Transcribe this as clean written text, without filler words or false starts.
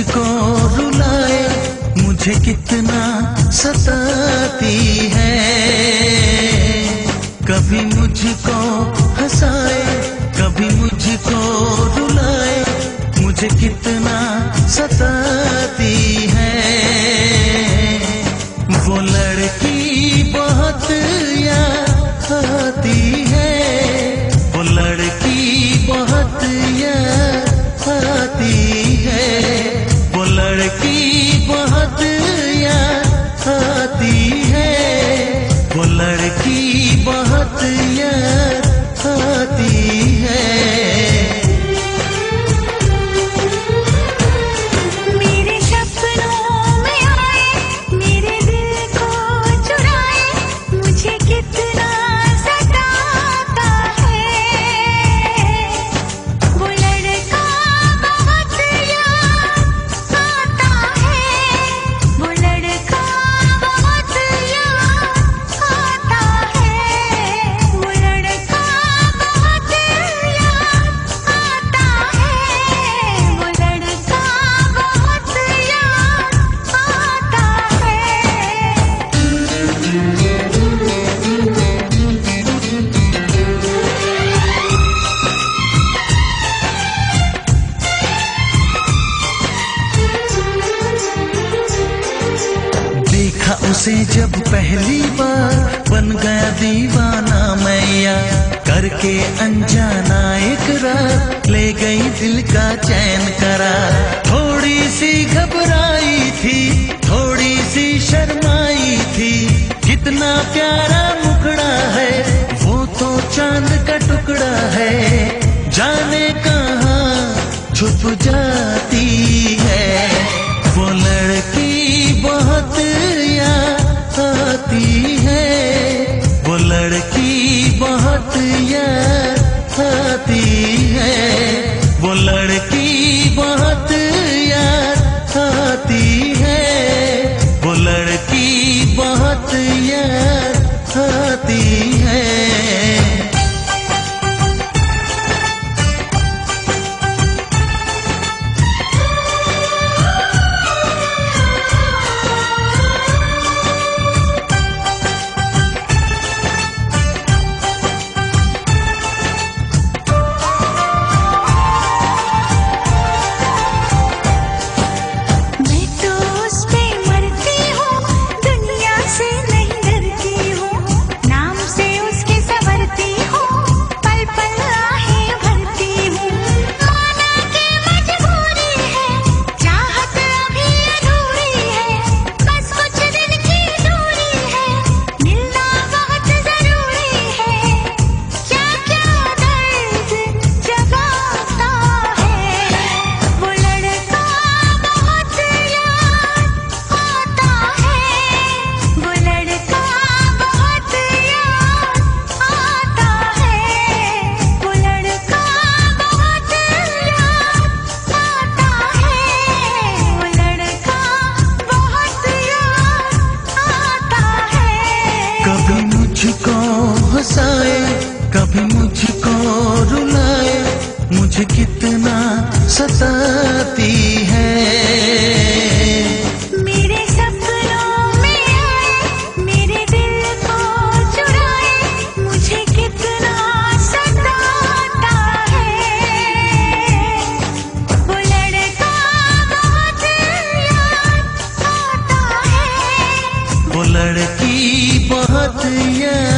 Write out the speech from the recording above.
मुझको रुलाए, मुझे कितना सताती है। कभी मुझको हंसाए, कभी मुझको रुलाए, मुझे कितना सताती है। वो लड़की बहुत याद आती है, वो लड़की बहुत याद आती है, वो लड़की बहुत याद आती है, वो लड़की बहुत याद आती है। उसे जब पहली बार बन गया दीवाना मैया, करके अनजाना इकरार ले गई दिल का चैन करार। थोड़ी सी घबराई थी, थोड़ी सी शर्माई थी, कितना प्यारा मुखड़ा है वो तो चांद का टुकड़ा है। जाने कहाँ छुप जाती है, वो लड़की बहुत याद आती है, वो लड़की बहुत याद आती है, वो लड़की बहुत याद आती है, वो लड़की बहुत याद आती है। मुझको हंसाए, कभी मुझको रुलाए, मुझे कितना सताती है। मेरे सपनों में आए, मेरे दिल को चुराए, मुझे कितना सताता है। वो लड़का बहुत याद आता है, वो लड़की बहुत याद